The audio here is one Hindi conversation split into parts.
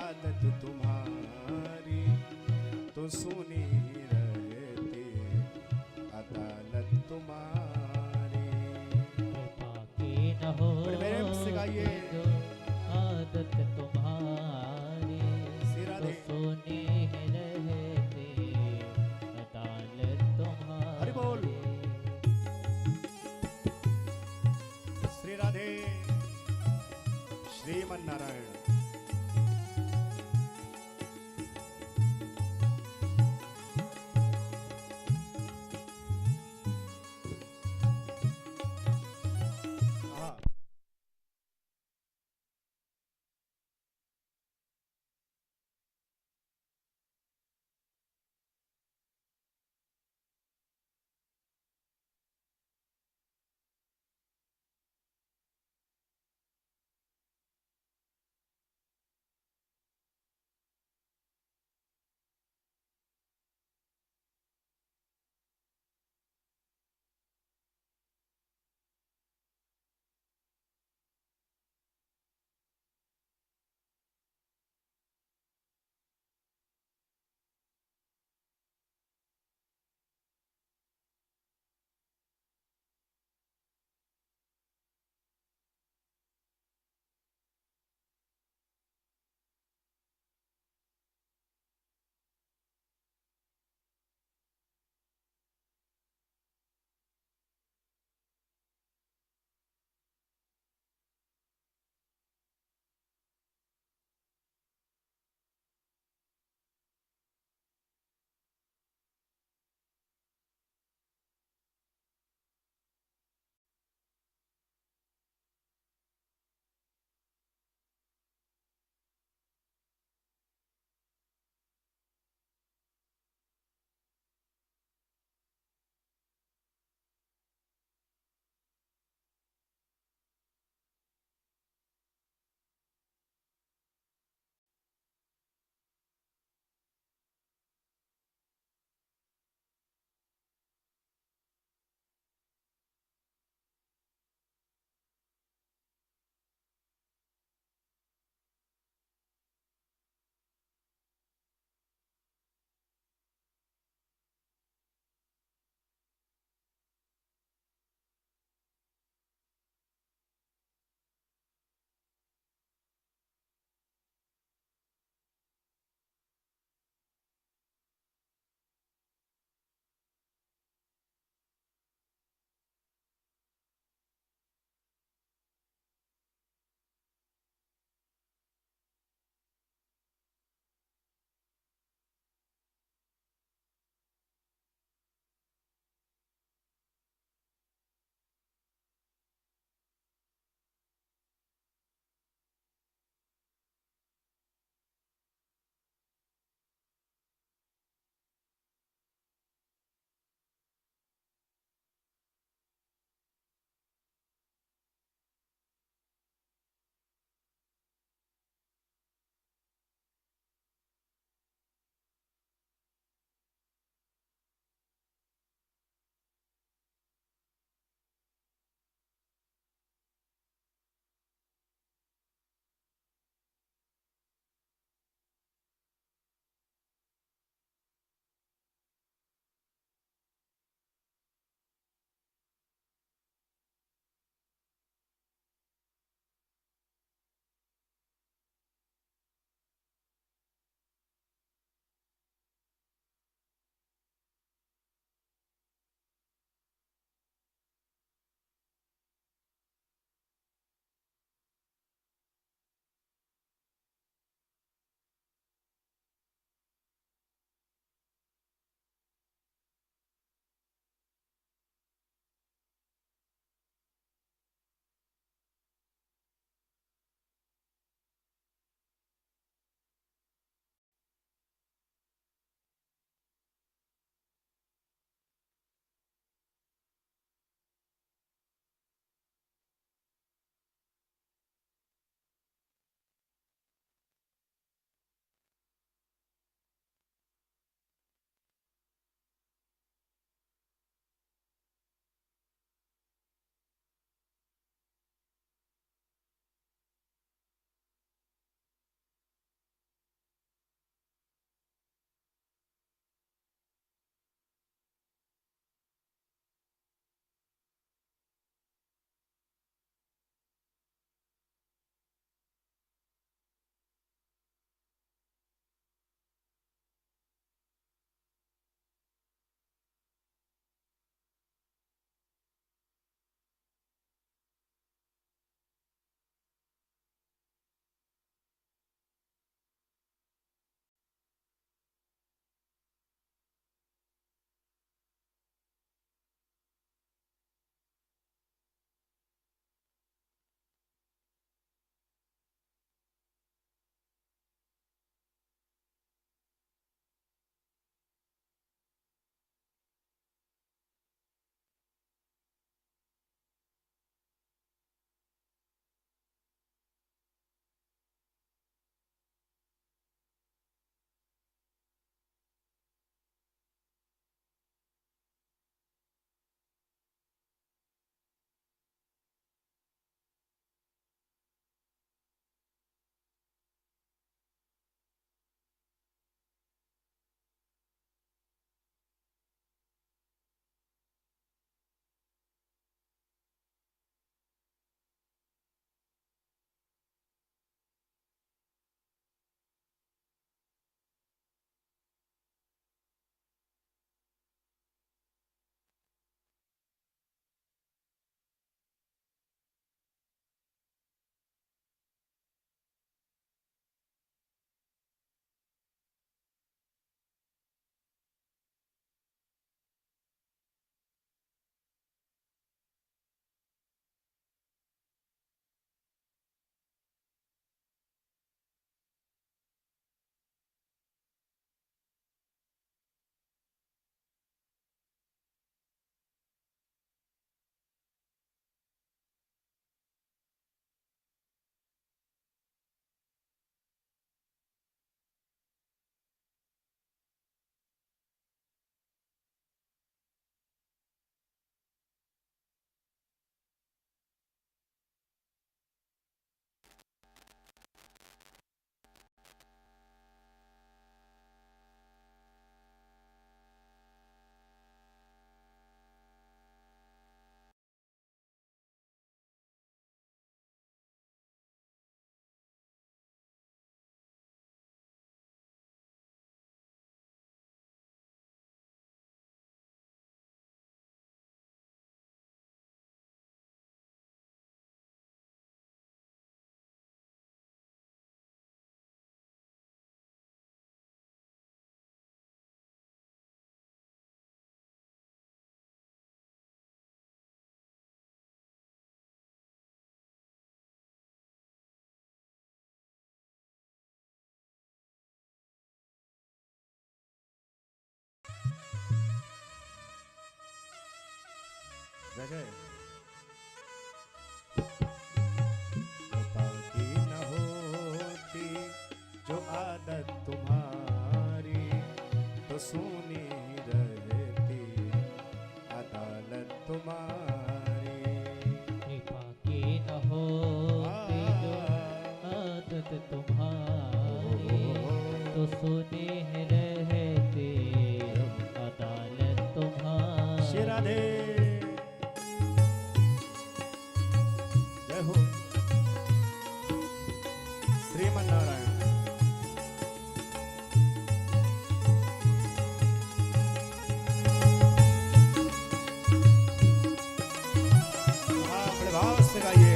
आदत तुम्हारी तो सुनी रहती अदालत तुम्हारी। कृपा की न हो बड़े प्रेम से गाइए। जो आदत तुम्हारी श्री तो राधे। सुनी है रहती अदालत हरि बोल। तुम्हारी। श्री राधे श्रीमन नारायण। जय कृपा की न होती जो आदत तुम्हारी तो सुनी रहती अदालत तुम्हारी। कृपा की न होती जो आदत तुम्हारी तो सुने रहते अदालत तुम्हारी। श्री राधे जय हो श्रीमन्नारायण। बड़े भाव से गाइए।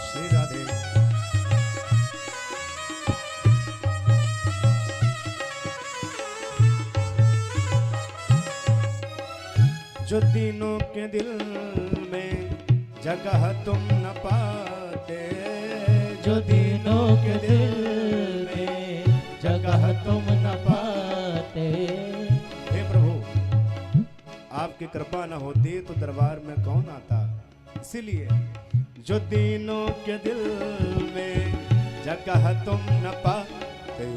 श्री राधे जो दिनों के दिल में जगह तुम न पाते, जो दिनों के दिल में जगह तुम न पाते। हे प्रभु आपकी कृपा न होती तो दरबार में कौन आता। इसीलिए जो दिनों के दिल में जगह तुम न पाते,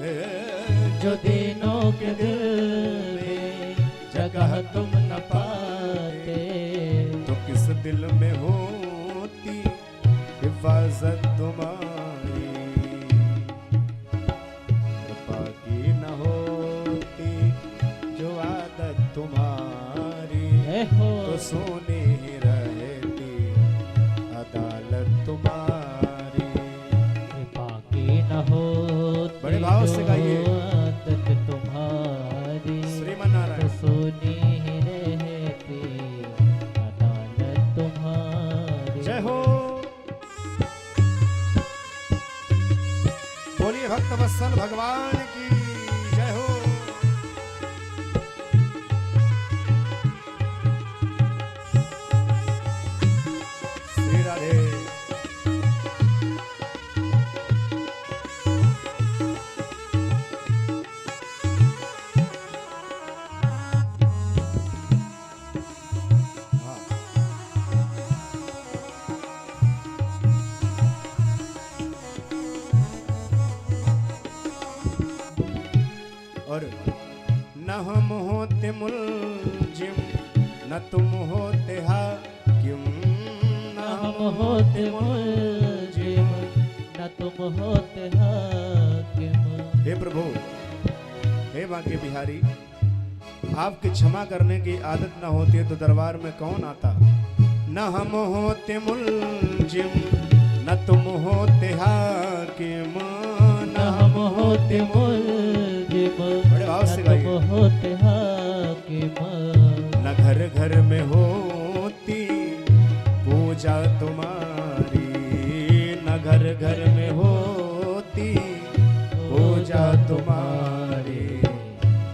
जो दिनों के दिल में जगह तुम न पाते तो किस दिल में होती हिफाजत तुम्हारी। कृपा की न होती जो आदत तुम्हारी हो तो सोनी रहती अदालत तुम्हारी। कृपा की न होती बड़े भाव से गाइए। जो आदत तुम्हारी श्रीमन्नारायण। तो सुनी रहती अदालत तुम्हारी। जय हो बोलिए भक्त वत्सल भगवान की जय हो। श्री राधे हाँ। और न हम होते मुलजिम न तुम होते हाकिम, न हम होते मुलजिम न तुम होते हाकिम। हे प्रभु हे बांके बिहारी आपकी क्षमा करने की आदत न होती तो दरबार में कौन आता। न हम होते मुलजिम न तुम होते हाकिम, न हम होते मुलजिम बड़े भाव से न गाइए। तुम होते हाकिम। न घर घर में होती पूजा तुम्हारी, न घर घर में होती पूजा तुम्हारी।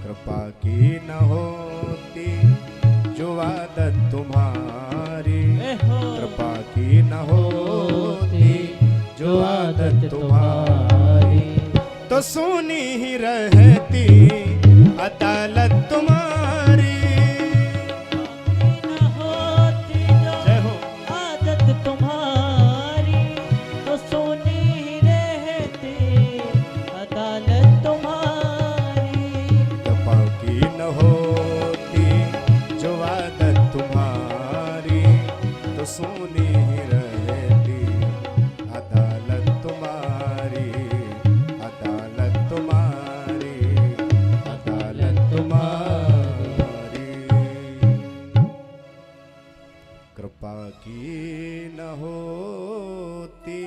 कृपा की न होती जो आदत तुम्हारी, कृपा की न होती जो आदत तुम्हारी तो सुनी ही रहती अदालत तुम्हारी। न होती जो जय हो आदत तुम्हारी तो सुनी रहती अदालत तुम्हारी। कृपा की न होती जो आदत तुम्हारी तो सुनी ही रहती अदालत तुम्हारी, अदालत तुम्हारी, अदालत तुम्हारी। कृपा की न होती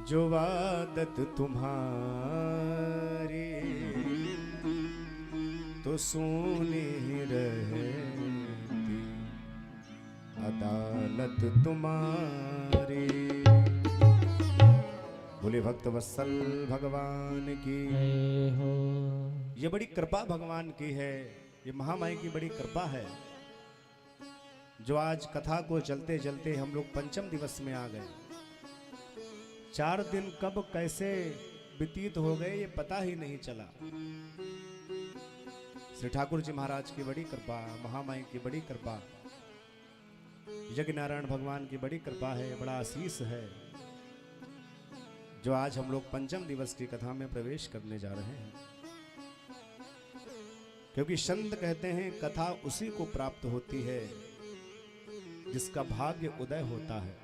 जो आदत तुम्हारी तो सुनी रहती अदालत तुम्हारी। बोले भक्त वत्सल भगवान की जय हो। ये बड़ी कृपा भगवान की है, ये महामाई की बड़ी कृपा है जो आज कथा को चलते चलते हम लोग पंचम दिवस में आ गए। 4 दिन कब कैसे व्यतीत हो गए ये पता ही नहीं चला। श्री ठाकुर जी महाराज की बड़ी कृपा, महामाई की बड़ी कृपा, यज्ञ नारायण भगवान की बड़ी कृपा है, बड़ा आशीष है, जो आज हम लोग पंचम दिवस की कथा में प्रवेश करने जा रहे हैं। क्योंकि संत कहते हैं कथा उसी को प्राप्त होती है जिसका भाग्य उदय होता है।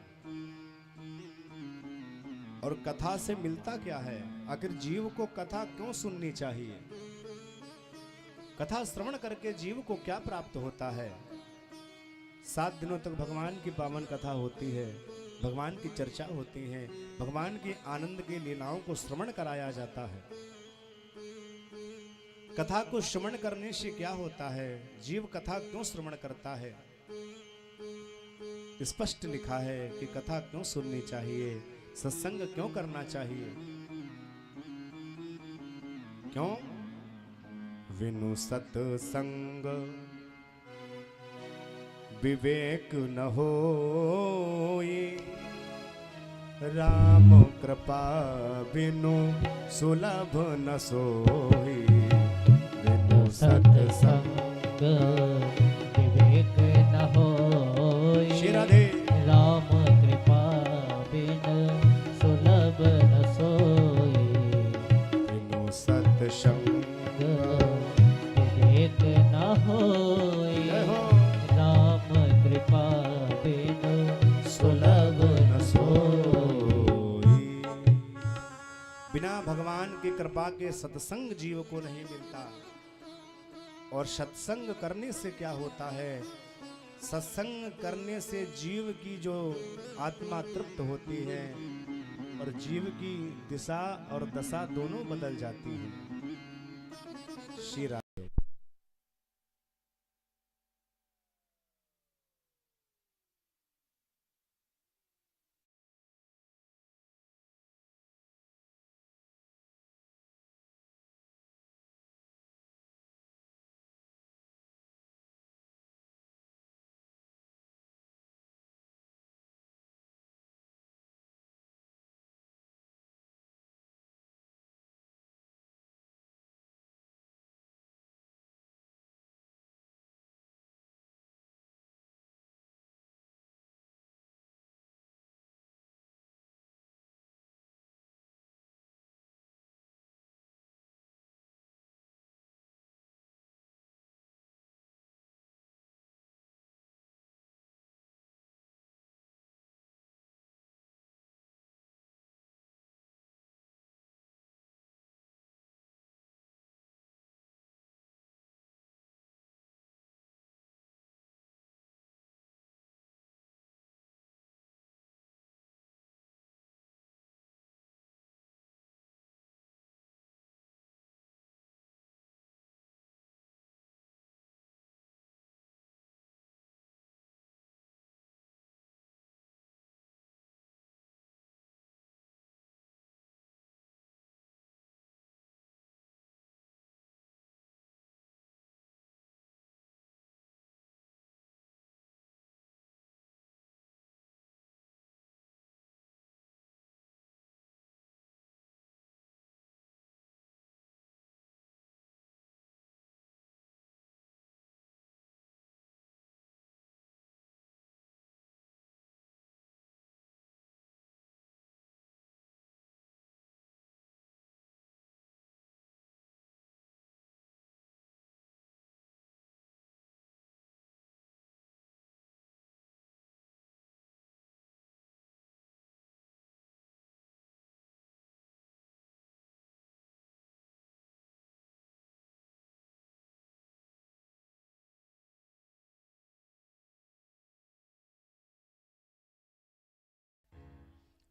और कथा से मिलता क्या है? आखिर जीव को कथा क्यों सुननी चाहिए? कथा श्रवण करके जीव को क्या प्राप्त होता है? 7 दिनों तक भगवान की पावन कथा होती है, भगवान की चर्चा होती है, भगवान के आनंद की लीलाओं को श्रवण कराया जाता है। कथा को श्रवण करने से क्या होता है? जीव कथा क्यों श्रवण करता है? स्पष्ट लिखा है कि कथा क्यों सुननी चाहिए, सत्संग क्यों करना चाहिए। क्यों? विनु सत्संग विवेक न होई, राम कृपा बिनु सुलभ न सोई। विनु सत्संग विवेक न होई, श्री राधे। राम कृपा बिन सुलभ न सोई। बिनु सत्संग विवेक न होई, राम कृपा बिन सुलभ न सोई। बिना भगवान की कृपा के सत्संग जीव को नहीं मिलता। और सत्संग करने से क्या होता है? सत्संग करने से जीव की जो आत्मा तृप्त होती है और जीव की दिशा और दशा दोनों बदल जाती है। श्री राधे।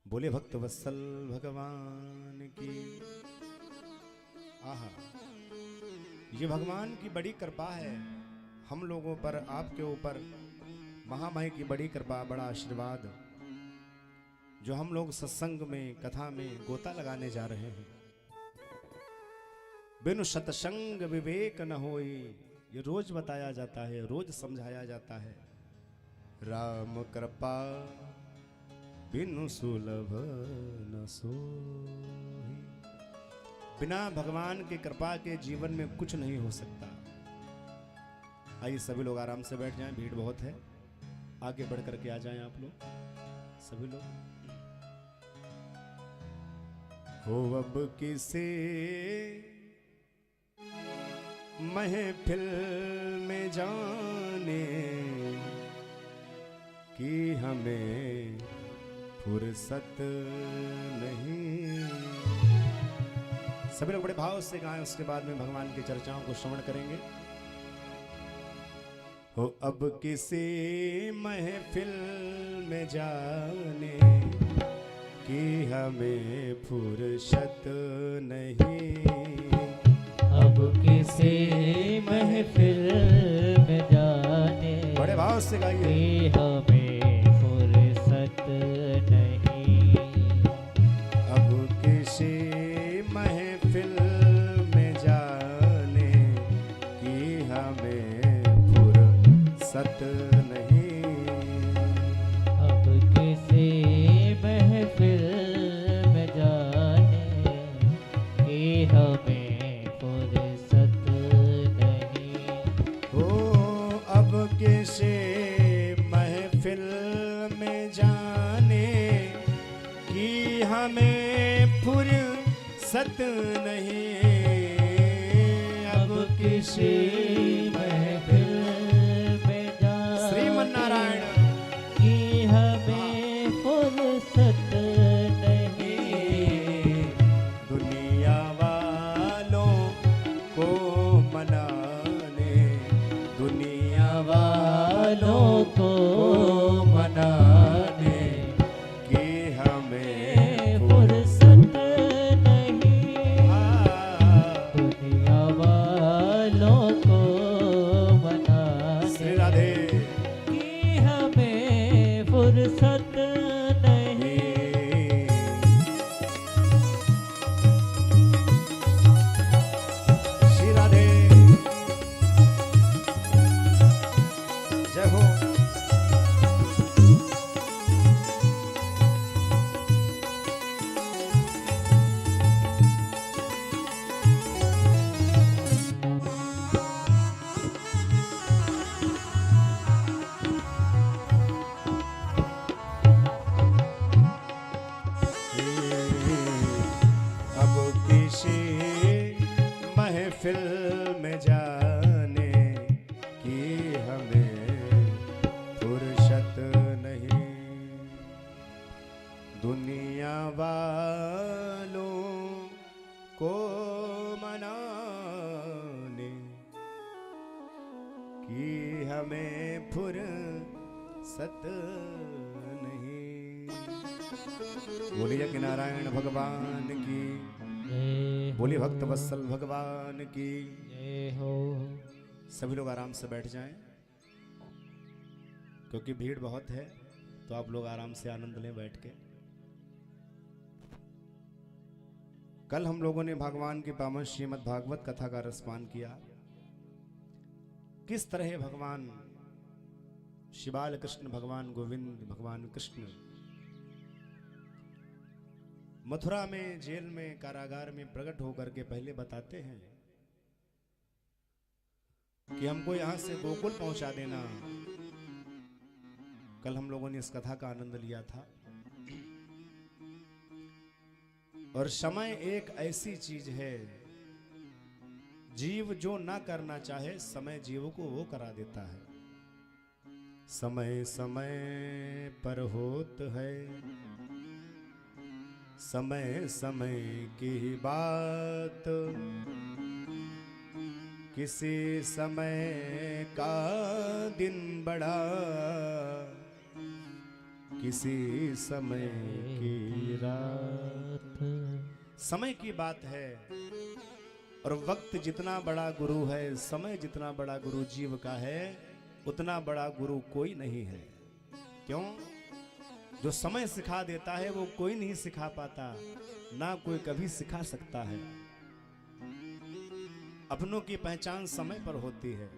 बोले भक्त वत्सल भगवान की। आहा, ये भगवान की बड़ी कृपा है हम लोगों पर, आपके ऊपर। महामाई की बड़ी कृपा, बड़ा आशीर्वाद, जो हम लोग सत्संग में, कथा में गोता लगाने जा रहे हैं। बिनु सत्संग विवेक न होई, ये रोज बताया जाता है, रोज समझाया जाता है। राम कृपा बिनु सुलभ न सोई। बिना भगवान की कृपा के जीवन में कुछ नहीं हो सकता। आइए सभी लोग आराम से बैठ जाएं, भीड़ बहुत है, आगे बढ़ करके आ जाएं आप लोग सभी लोग। हो अब किसे महफिल में जाने कि हमें फुर्सत नहीं। सभी लोग बड़े भाव से गाएं, उसके बाद में भगवान की चर्चाओं को श्रवण करेंगे। हो अब किसी महफिल में जाने कि हमें फुर्सत नहीं। अब किसी महफिल में जाने बड़े भाव से गाइए। कि हमें फुर्सत नहीं। अब किसी महफिल में जाने कि हमें फुर्सत नहीं। अब किसी महफिल में जाने कि हमें फुर्सत नहीं। हो अब किसी महफिल में जाने कि हमें फुर्सत नहीं। अब किसी महफिल में जाने श्रीमन्नारायण कि हमें फुर्सत नहीं। दुनिया वालों को मनाने, दुनिया वालों को मनाने कि हमें फुर्सत नहीं। आ, दुनिया वालों को मनाने श्री राधे कि हमें फुर्सत नहीं। श्री राधे जय हो। अब किसी महफिल में जाने कि हमें फुर्सत नहीं। दुनिया वालों को मनाने कि हमें फुर्सत नहीं। बोलिए कि नारायण भगवान की, जय बोलिए भक्त वत्सल भगवान की। जय हो। सभी लोग आराम से बैठ जाएं, क्योंकि भीड़ बहुत है, तो आप लोग आराम से आनंद लें बैठ के। कल हम लोगों ने भगवान की पावन श्रीमद् भागवत कथा का रसपान किया। किस तरह भगवान शिवाल कृष्ण, भगवान गोविंद, भगवान कृष्ण मथुरा में जेल में कारागार में प्रकट होकर के पहले बताते हैं कि हमको यहां से गोकुल पहुंचा देना। कल हम लोगों ने इस कथा का आनंद लिया था। और समय एक ऐसी चीज है, जीव जो ना करना चाहे समय जीव को वो करा देता है। समय समय पर होत है, समय समय की बात, किसी समय का दिन बड़ा, किसी समय की रात। समय की बात है। और वक्त जितना बड़ा गुरु है, समय जितना बड़ा गुरु जीव का है, उतना बड़ा गुरु कोई नहीं है। क्यों? जो समय सिखा देता है वो कोई नहीं सिखा पाता, ना कोई कभी सिखा सकता है। अपनों की पहचान समय पर होती है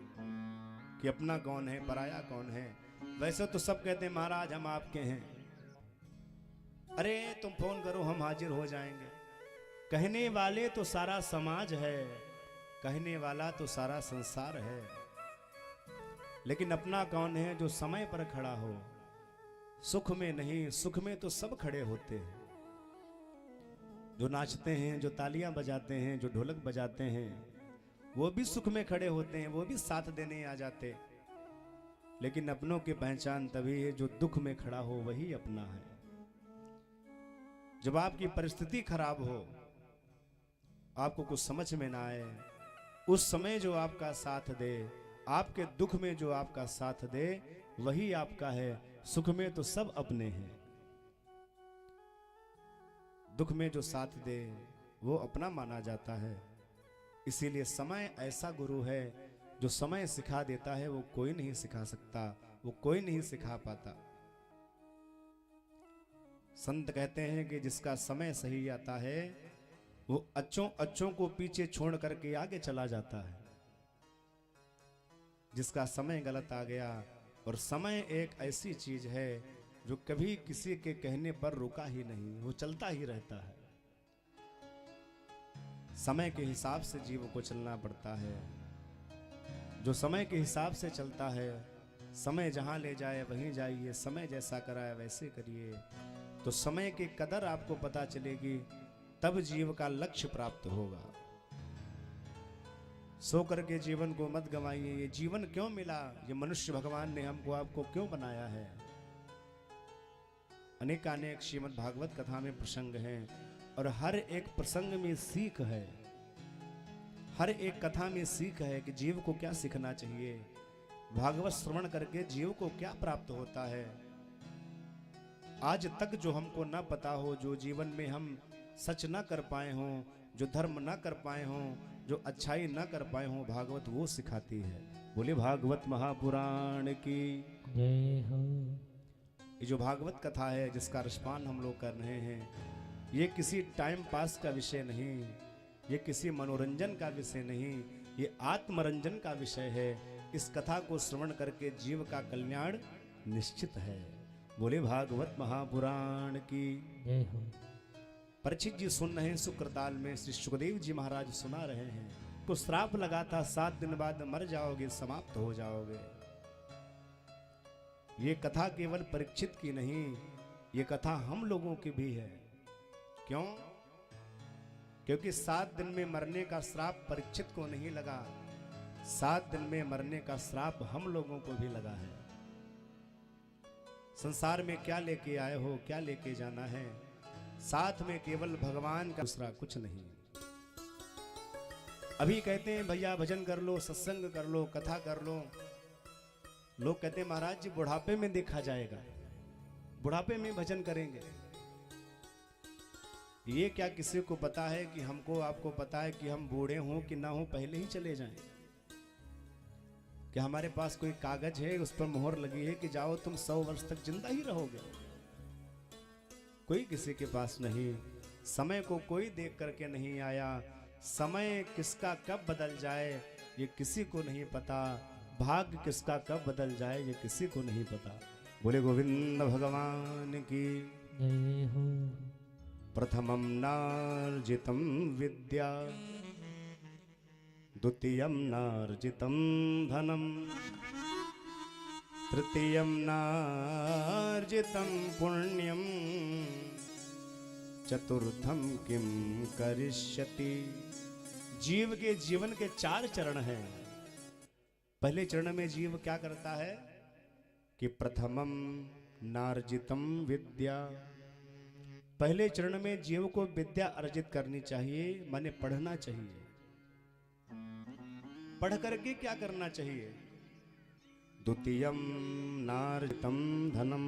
कि अपना कौन है, पराया कौन है। वैसे तो सब कहते हैं महाराज हम आपके हैं, अरे तुम फोन करो हम हाजिर हो जाएंगे। कहने वाले तो सारा समाज है, कहने वाला तो सारा संसार है, लेकिन अपना कौन है जो समय पर खड़ा हो। सुख में नहीं, सुख में तो सब खड़े होते हैं। जो नाचते हैं, जो तालियां बजाते हैं, जो ढोलक बजाते हैं, वो भी सुख में खड़े होते हैं, वो भी साथ देने आ जाते। लेकिन अपनों की पहचान तभी है जो दुख में खड़ा हो, वही अपना है। जब आपकी परिस्थिति खराब हो, आपको कुछ समझ में ना आए, उस समय जो आपका साथ दे, आपके दुख में जो आपका साथ दे, वही आपका है। सुख में तो सब अपने हैं, दुख में जो साथ दे वो अपना माना जाता है। इसीलिए समय ऐसा गुरु है जो समय सिखा देता है, वो कोई नहीं सिखा सकता, वो कोई नहीं सिखा पाता। संत कहते हैं कि जिसका समय सही आता है वो अच्छों अच्छों को पीछे छोड़ करके आगे चला जाता है। जिसका समय गलत आ गया, और समय एक ऐसी चीज है जो कभी किसी के कहने पर रुका ही नहीं, वो चलता ही रहता है। समय के हिसाब से जीव को चलना पड़ता है। जो समय के हिसाब से चलता है, समय जहां ले जाए वहीं जाइए, समय जैसा कराए वैसे करिए, तो समय की कदर आपको पता चलेगी, तब जीव का लक्ष्य प्राप्त होगा। सो करके जीवन को मत गंवाइए। ये जीवन क्यों मिला, ये मनुष्य भगवान ने हमको आपको क्यों बनाया है। अनेकानेक श्रीमद् भागवत कथा में प्रसंग हैं, और हर एक प्रसंग में सीख है, हर एक कथा में सीख है कि जीव को क्या सीखना चाहिए, भागवत श्रवण करके जीव को क्या प्राप्त होता है। आज तक जो हमको ना पता हो, जो जीवन में हम सच ना कर पाए हों, जो धर्म ना कर पाए हों, जो अच्छाई ना कर पाए हों, भागवत वो सिखाती है। बोले भागवत महापुराण की जय हो। ये जो भागवत कथा है जिसका रसपान हम लोग कर रहे हैं, ये किसी टाइम पास का विषय नहीं, ये किसी मनोरंजन का विषय नहीं, ये आत्मरंजन का विषय है। इस कथा को श्रवण करके जीव का कल्याण निश्चित है। बोले भागवत महापुराण की जय हो। परीक्षित जी सुन रहे हैं, शुक्रताल में श्री सुखदेव जी महाराज सुना रहे हैं। को श्राप लगा था 7 दिन बाद मर जाओगे, समाप्त हो जाओगे। ये कथा केवल परीक्षित की नहीं, ये कथा हम लोगों की भी है। क्यों? क्योंकि 7 दिन में मरने का श्राप परीक्षित को नहीं लगा, 7 दिन में मरने का श्राप हम लोगों को भी लगा है। संसार में क्या लेके आए हो, क्या लेके जाना है, साथ में केवल भगवान का, दूसरा कुछ नहीं। अभी कहते हैं भैया भजन कर लो, सत्संग कर लो, कथा कर लो। लोग कहते हैं महाराज जी बुढ़ापे में देखा जाएगा, बुढ़ापे में भजन करेंगे। ये क्या किसी को पता है कि हमको आपको पता है कि हम बूढ़े हों कि ना हों पहले ही चले जाएं? कि हमारे पास कोई कागज है उस पर मोहर लगी है कि जाओ तुम 100 वर्ष तक जिंदा ही रहोगे? कोई किसी के पास नहीं। समय को कोई देख करके नहीं आया। समय किसका कब बदल जाए ये किसी को नहीं पता, भाग्य किसका कब बदल जाए ये किसी को नहीं पता। बोले गोविंद भगवान की जय हो। प्रथमं नार्जितं विद्या, द्वितीयं नार्जितं धनं, तृतीयं नार्जितं पुण्यं, चतुर्थं किं करिष्यति। जीव के जीवन के 4 चरण हैं। पहले चरण में जीव क्या करता है कि प्रथमं नार्जितं विद्या, पहले चरण में जीव को विद्या अर्जित करनी चाहिए, माने पढ़ना चाहिए। पढ़ करके क्या करना चाहिए? द्वितीयं नार्जितं धनम,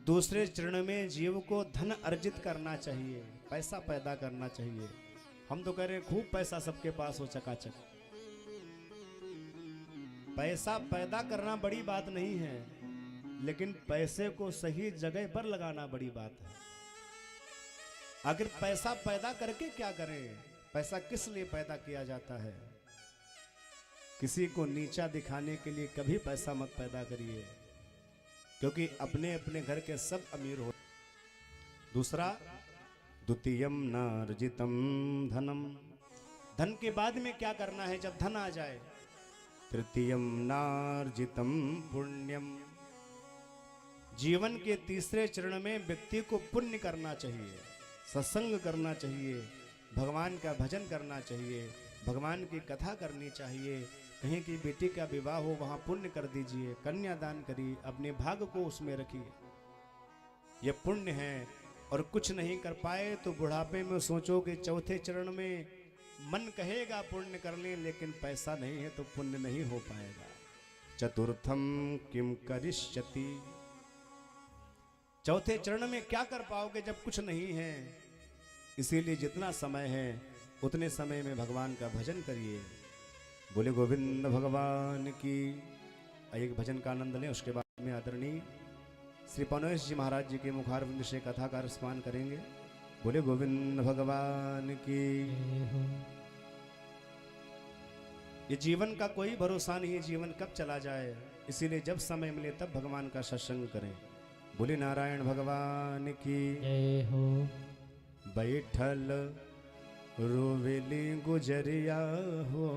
दूसरे चरण में जीव को धन अर्जित करना चाहिए, पैसा पैदा करना चाहिए। हम तो कह रहे हैं खूब पैसा सबके पास हो चकाचक। पैसा पैदा करना बड़ी बात नहीं है, लेकिन पैसे को सही जगह पर लगाना बड़ी बात है। अगर पैसा पैदा करके क्या करें? पैसा किस लिए पैदा किया जाता है? किसी को नीचा दिखाने के लिए कभी पैसा मत पैदा करिए, क्योंकि अपने अपने घर के सब अमीर हो। दूसरा द्वितीयम नार्जितम धनम, धन के बाद में क्या करना है जब धन आ जाए। तृतीयम नार्जितम पुण्यम, जीवन के तीसरे चरण में व्यक्ति को पुण्य करना चाहिए, सत्संग करना चाहिए, भगवान का भजन करना चाहिए, भगवान की कथा करनी चाहिए। कहीं की बेटी का विवाह हो वहां पुण्य कर दीजिए, कन्यादान करिए, अपने भाग को उसमें रखिए, यह पुण्य है। और कुछ नहीं कर पाए तो बुढ़ापे में सोचो कि चौथे चरण में मन कहेगा पुण्य कर ले, लेकिन पैसा नहीं है तो पुण्य नहीं हो पाएगा। चतुर्थम किम करिष्यति, चौथे चरण में क्या कर पाओगे जब कुछ नहीं है। इसीलिए जितना समय है उतने समय में भगवान का भजन करिए। बोले गोविंद भगवान की। एक भजन का आनंद लें, उसके बाद में आदरणीय श्री पनोस जी महाराज जी के मुखारविंद से कथा का रसपान करेंगे। बोले गोविंद भगवान की। जय हो। ये जीवन का कोई भरोसा नहीं है, जीवन कब चला जाए, इसीलिए जब समय मिले तब भगवान का सत्संग करें। बोले नारायण भगवान की। जय हो। बैठल रोवेली गुजरिया हो,